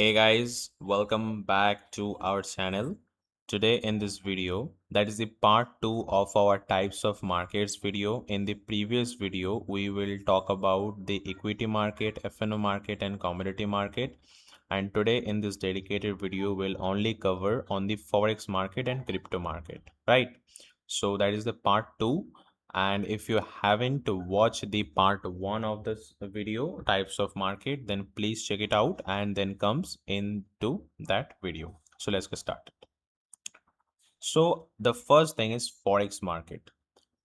Hey guys, welcome back to our channel. Today in this video, that is the part 2 of our types of markets video. In the previous video, we will talk about the equity market, F&O market and commodity market. And today in this dedicated video, we'll only cover on the Forex market and crypto market, right? So that is the part 2, and if you haven't watched the part 1 of this video types of market, then please check it out and then comes into that video. So let's get started. So the first thing is Forex market,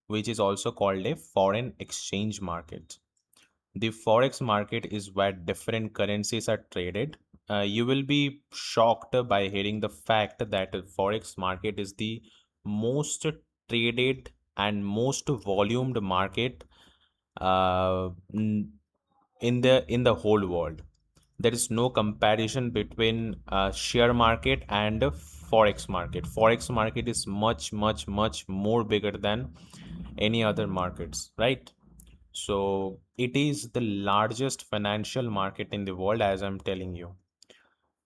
which is also called a foreign exchange market. The Forex market is where different currencies are traded. You will be shocked by hearing the fact that the Forex market is the most traded and most volumed market uh, in the whole world. There is no comparison between share market and Forex market. Forex market is much more bigger than any other markets, right? So it is the largest financial market in the world, as I'm telling you.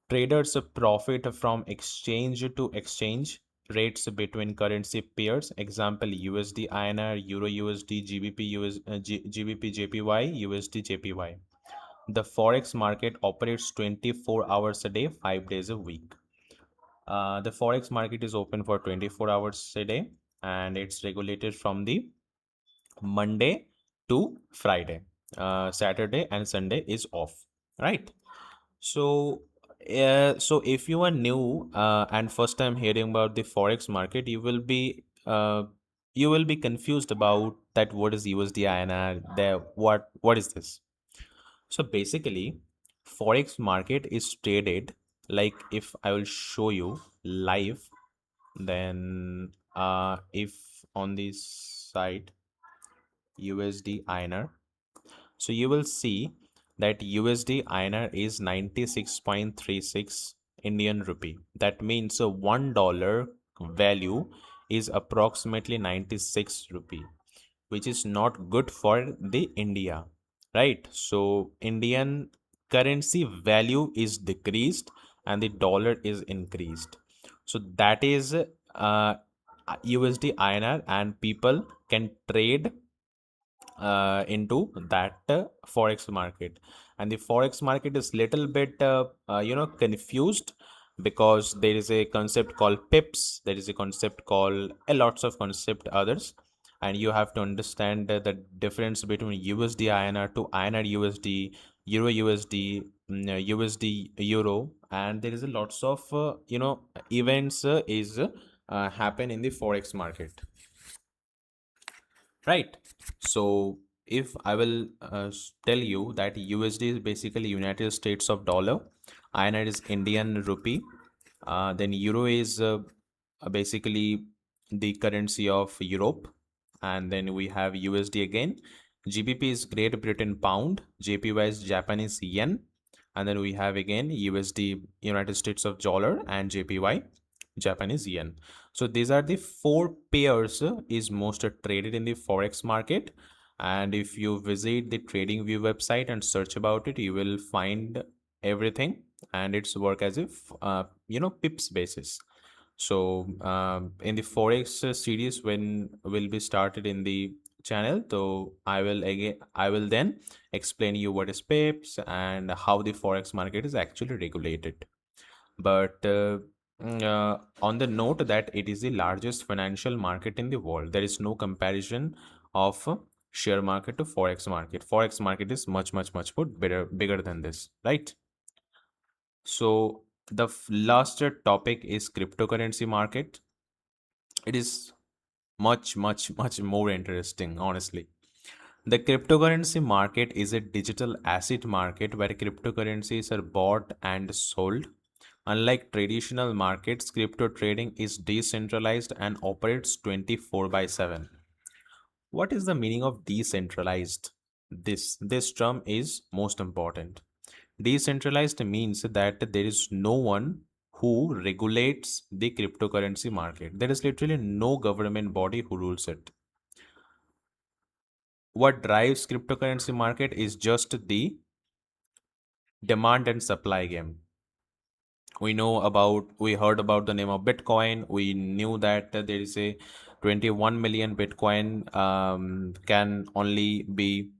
Traders profit from exchange to exchange rates between currency pairs. Example: USD INR, Euro USD, GBP GBP JPY, USD JPY. The forex market operates 24 hours a day, 5 days a week. The forex market is open for 24 hours a day, and it's regulated from the Monday to Friday. Saturday and Sunday is off, right? So, so if you are new and first time hearing about the forex market, you will be confused about that. What is USD INR? There, what is this? So basically, forex market is traded like, if I will show you live, then if on this site USD INR, so you will see that USD INR is 96.36 Indian rupee. That means a $1 value is approximately 96 rupee, which is not good for the India, right? So Indian currency value is decreased and the dollar is increased. So that is USD INR, and people can trade into that forex market. And the forex market is little bit confused, because there is a concept called pips, there is a concept called a lots of concept others, and you have to understand the difference between USD INR to INR USD, Euro USD, USD Euro, and there is a lots of events is happen in the forex market, right? So if I will tell you that USD is basically United States of dollar, INR is Indian rupee, then Euro is basically the currency of Europe, and then we have USD again. GBP is Great Britain pound, JPY is Japanese yen, and then we have again USD United States of dollar and JPY Japanese yen. So these are the four pairs is most traded in the forex market. And if you visit the TradingView website and search about it, you will find everything, and it's work as if pips basis. So in the forex series when will be started in the channel, so I will then explain you what is pips and how the forex market is actually regulated. But on the note that it is the largest financial market in the world, there is no comparison of share market to forex market. Forex market is much more bigger than this, right? So the last topic is cryptocurrency market. It is much more interesting, honestly. The cryptocurrency market is a digital asset market where cryptocurrencies are bought and sold. Unlike traditional markets, crypto trading is decentralized and operates 24 by 7. What is the meaning of decentralized? This term is most important. Decentralized means that there is no one who regulates the cryptocurrency market. There is literally no government body who rules it. What drives cryptocurrency market is just the demand and supply game. We heard about the name of Bitcoin. We knew that there is a 21 million Bitcoin can only be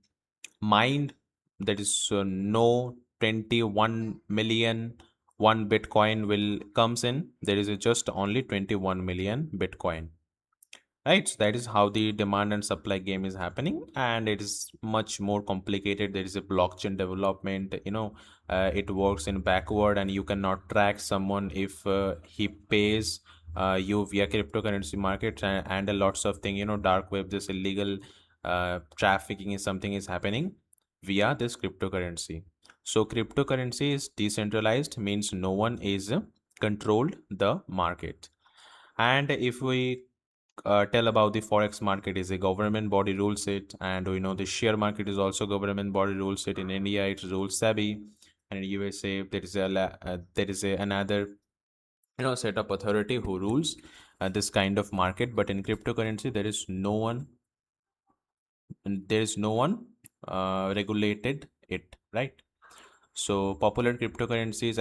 mined. There is no 21 million one Bitcoin will comes in. There is just only 21 million Bitcoin. Right, so that is how the demand and supply game is happening, and it is much more complicated. There is a blockchain development, it works in backward, and you cannot track someone if he pays you via cryptocurrency market, and a lots of thing, dark web, this illegal trafficking is something is happening via this cryptocurrency. So cryptocurrency is decentralized, means no one is controlled the market. And if we tell about the forex market, is a government body rules it, and we know the share market is also government body rules it. In India it rules SEBI, and in USA there is another set of authority who rules this kind of market. But in cryptocurrency there is no one regulated it, right? So popular cryptocurrencies,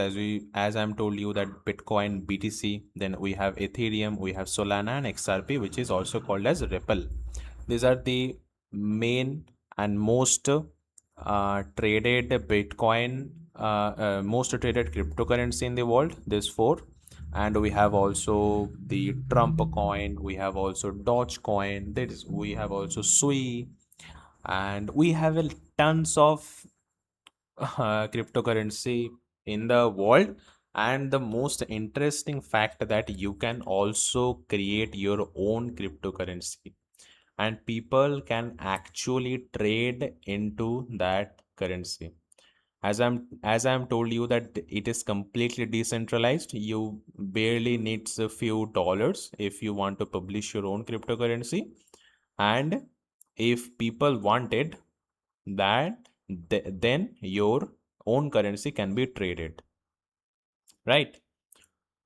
as I'm told you, that Bitcoin, BTC, then we have Ethereum, we have Solana and XRP, which is also called as Ripple. These are the main and traded most traded cryptocurrency in the world. These four, and we have also the Trump coin, we have also Dogecoin, we have also Sui, and we have tons of cryptocurrency in the world. And the most interesting fact that you can also create your own cryptocurrency, and people can actually trade into that currency. As I'm told you that it is completely decentralized. You barely needs a few dollars if you want to publish your own cryptocurrency. And if people wanted that, then your own currency can be traded, right?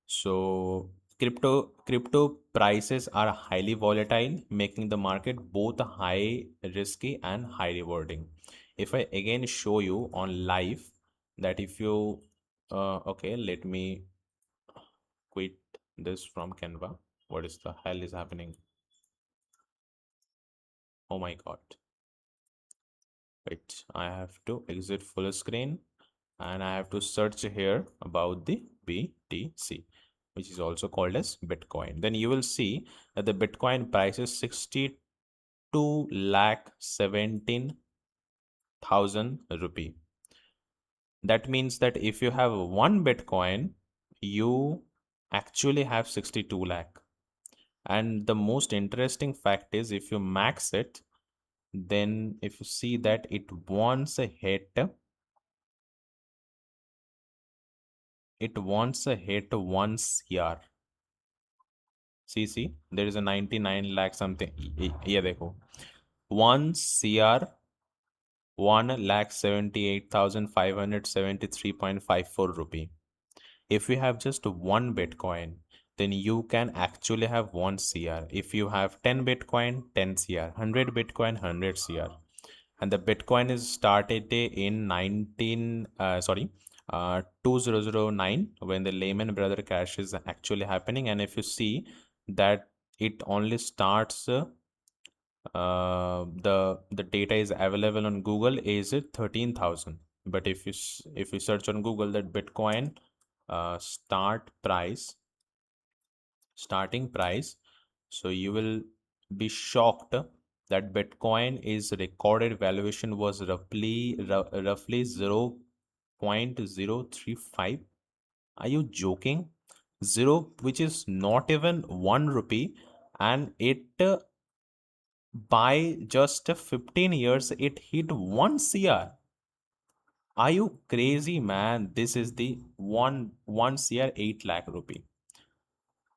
So crypto prices are highly volatile, making the market both high risky and high rewarding. If I again show you on live, that if you okay, let me quit this from Canva. What is the hell is happening? Oh my god. Wait, I have to exit full screen, and I have to search here about the BTC, which is also called as Bitcoin. Then you will see that the Bitcoin price is 62 lakh 17,000 rupee. That means that if you have one Bitcoin, you actually have 62 lakh. And the most interesting fact is, if you max it, then if you see that it wants a hit 1 CR. See, there is a 99 lakh something. Yeah, देखो. 1 CR, 1,78,573.54 rupee. If you have just one Bitcoin, then you can actually have 1 CR. If you have 10 Bitcoin, 10 CR, 100 Bitcoin, 100 CR. And the Bitcoin is started in 2009, when the Lehman Brothers crash is actually happening. And if you see that it only starts the data is available on Google is it 13,000. But if you search on Google that Bitcoin starting price, so you will be shocked that Bitcoin is recorded valuation was roughly 0.035. Are you joking? Zero, which is not even 1 rupee, and it by just 15 years it hit 1 CR. Are you crazy, man? This is the one CR 8 lakh rupee,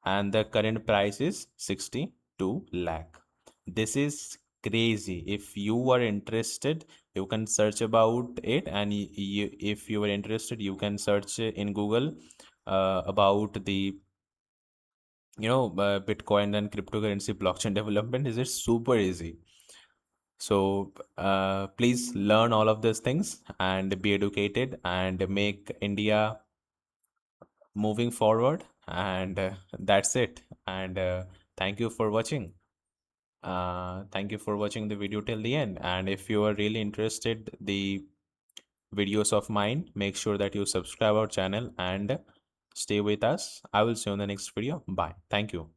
and the current price is 62 lakh. This is crazy. If you are interested, you can search about it, and if you are interested, you can search in Google about the Bitcoin and cryptocurrency blockchain development. Is it super easy? So please learn all of these things and be educated and make India moving forward. And that's it. And thank you for watching. Thank you for watching the video till the end. And if you are really interested the videos of mine, make sure that you subscribe our channel and stay with us. I will see you in the next video. Bye. Thank you.